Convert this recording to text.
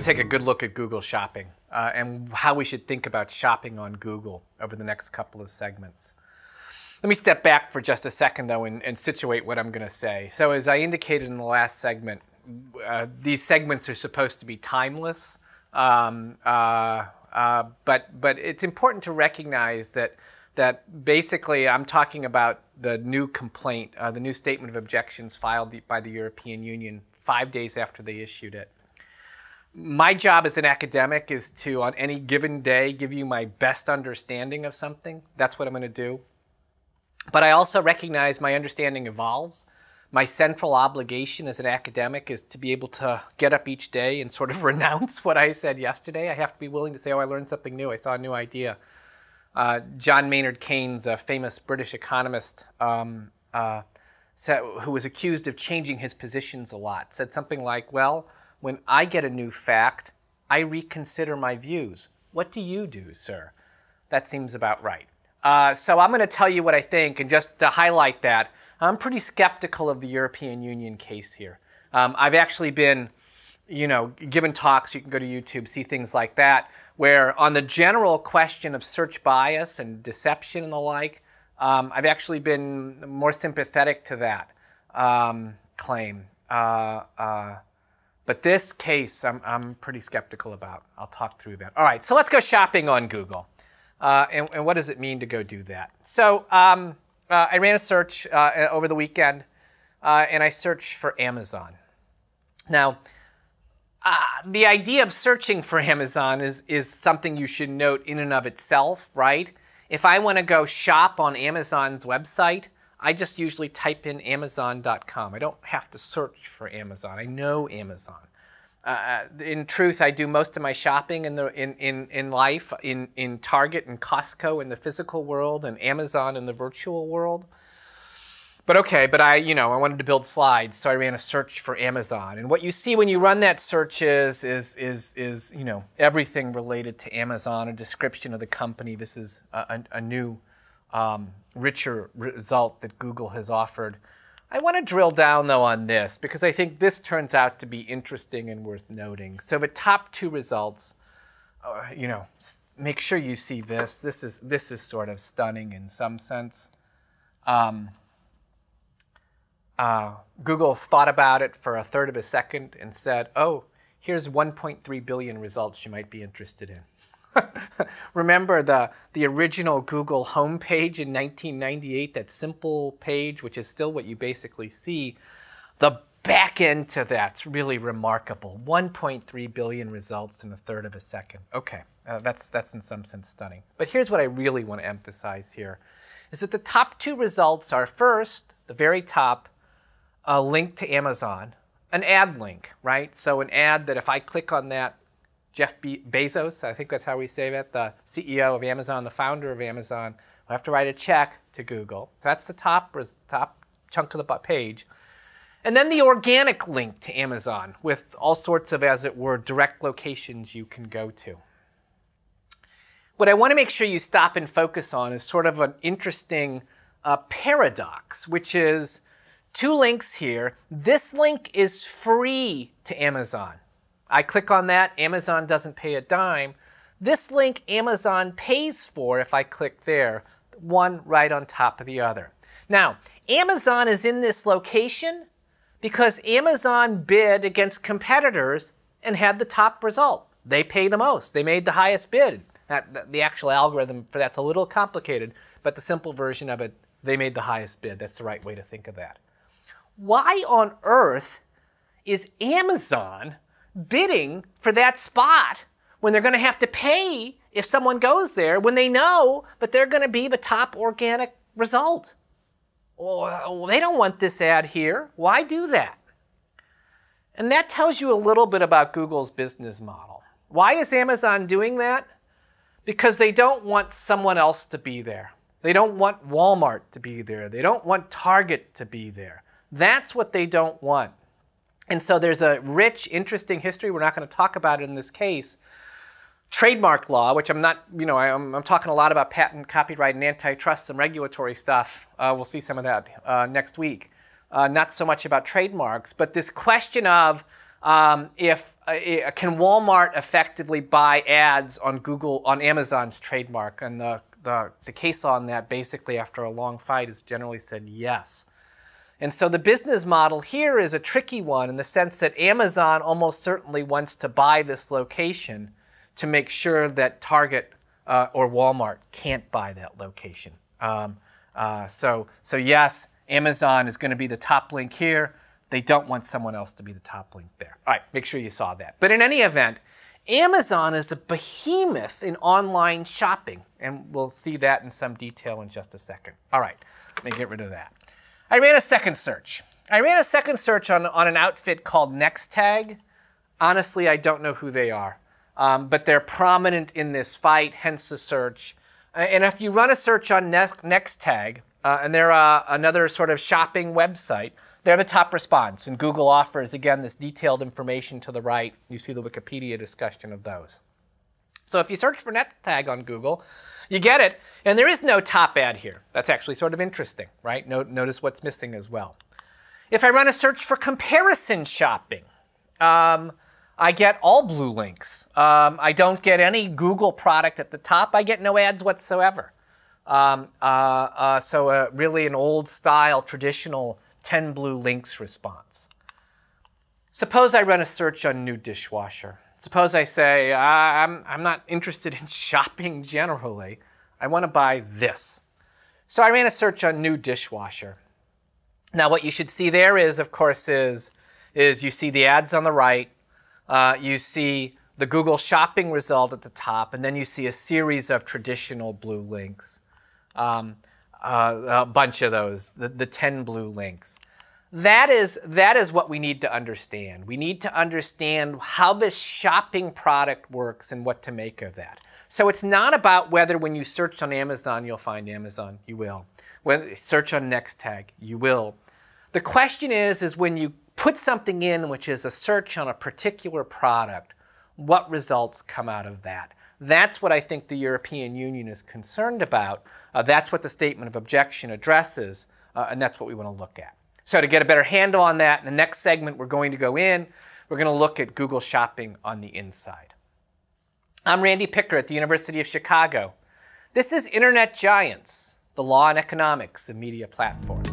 to take a good look at Google Shopping and how we should think about shopping on Google over the next couple of segments. Let me step back for just a second, though, and situate what I'm going to say. So as I indicated in the last segment, these segments are supposed to be timeless, but it's important to recognize that basically I'm talking about the new complaint, the new statement of objections filed by the European Union 5 days after they issued it. My job as an academic is to, on any given day, give you my best understanding of something. That's what I'm going to do. But I also recognize my understanding evolves. My central obligation as an academic is to be able to get up each day and sort of renounce what I said yesterday. I have to be willing to say, oh, I learned something new. I saw a new idea. John Maynard Keynes, a famous British economist who was accused of changing his positions a lot, said something like, well, when I get a new fact, I reconsider my views. What do you do, sir? That seems about right. So I'm going to tell you what I think, and just to highlight that, I'm pretty skeptical of the European Union case here. I've actually been, given talks, you can go to YouTube, see things like that, where on the general question of search bias and deception and the like, I've actually been more sympathetic to that claim. But this case, I'm pretty skeptical about. I'll talk through that. All right, so let's go shopping on Google. And what does it mean to go do that? So I ran a search over the weekend, and I searched for Amazon. Now, the idea of searching for Amazon is something you should note in and of itself, right? If I want to go shop on Amazon's website, I just usually type in Amazon.com. I don't have to search for Amazon. I know Amazon. In truth, I do most of my shopping in life in Target and Costco in the physical world and Amazon in the virtual world. But okay, I wanted to build slides, so I ran a search for Amazon. And what you see when you run that search is everything related to Amazon, a description of the company. This is a new, richer result that Google has offered. I want to drill down, though, on this, because I think this turns out to be interesting and worth noting. So the top two results, make sure you see this. This is sort of stunning in some sense. Google's thought about it for a third of a second and said, oh, here's 1.3 billion results you might be interested in. Remember the original Google homepage in 1998, that simple page, which is still what you basically see. The back end to that's really remarkable. 1.3 billion results in a third of a second. Okay, that's in some sense stunning. But here's what I really want to emphasize here, is that the top two results are first, the very top, a link to Amazon, an ad link, right? So an ad that if I click on that, Jeff Bezos, I think that's how we say that, the CEO of Amazon, the founder of Amazon, will have to write a check to Google. So that's the top chunk of the page. And then the organic link to Amazon with all sorts of, as it were, direct locations you can go to. What I want to make sure you stop and focus on is sort of an interesting paradox, which is two links here. This link is free to Amazon. I click on that, Amazon doesn't pay a dime. This link Amazon pays for if I click there, one right on top of the other. Now, Amazon is in this location because Amazon bid against competitors and had the top result. They pay the most. They made the highest bid. The actual algorithm for that's a little complicated, but the simple version of it, they made the highest bid. That's the right way to think of that. Why on earth is Amazon bidding for that spot when they're going to have to pay if someone goes there, when they know that they're going to be the top organic result? Well, they don't want this ad here. Why do that? And that tells you a little bit about Google's business model. Why is Amazon doing that? Because they don't want someone else to be there. They don't want Walmart to be there. They don't want Target to be there. That's what they don't want. And so there's a rich, interesting history. We're not going to talk about it in this case. Trademark law, which I'm not, I'm talking a lot about patent, copyright, and antitrust, some regulatory stuff. We'll see some of that next week. Not so much about trademarks, but this question of Can Walmart effectively buy ads on Google, on Amazon's trademark? And the case on that, basically, after a long fight, has generally said yes. And so the business model here is a tricky one in the sense that Amazon almost certainly wants to buy this location to make sure that Target or Walmart can't buy that location. So yes, Amazon is going to be the top link here. They don't want someone else to be the top link there. All right, make sure you saw that. But in any event, Amazon is a behemoth in online shopping, and we'll see that in some detail in just a second. All right, let me get rid of that. I ran a second search. I ran a second search on an outfit called NextTag. Honestly, I don't know who they are, but they're prominent in this fight, hence the search. And if you run a search on NextTag, and they're another sort of shopping website, they're the top response. And Google offers, again, this detailed information to the right. You see the Wikipedia discussion of those. So if you search for NextTag on Google, you get it. And there is no top ad here. That's actually sort of interesting, right? Notice what's missing as well. If I run a search for comparison shopping, I get all blue links. I don't get any Google product at the top. I get no ads whatsoever. So really an old-style, traditional 10 blue links response. Suppose I run a search on new dishwasher. Suppose I say, I'm not interested in shopping generally. I want to buy this. So I ran a search on new dishwasher. Now what you should see there is, of course, is you see the ads on the right. You see the Google shopping result at the top, and then you see a series of traditional blue links. A bunch of those, the 10 blue links. That is what we need to understand. We need to understand how this shopping product works and what to make of that. So it's not about whether when you search on Amazon, you'll find Amazon. You will. When you search on NextTag, you will. The question is when you put something in which is a search on a particular product, what results come out of that? That's what I think the European Union is concerned about. That's what the Statement of Objection addresses, and that's what we want to look at. So to get a better handle on that, in the next segment we're going to go in, we're going to look at Google Shopping on the inside. I'm Randy Picker at the University of Chicago. This is Internet Giants, the Law and Economics of Media Platforms.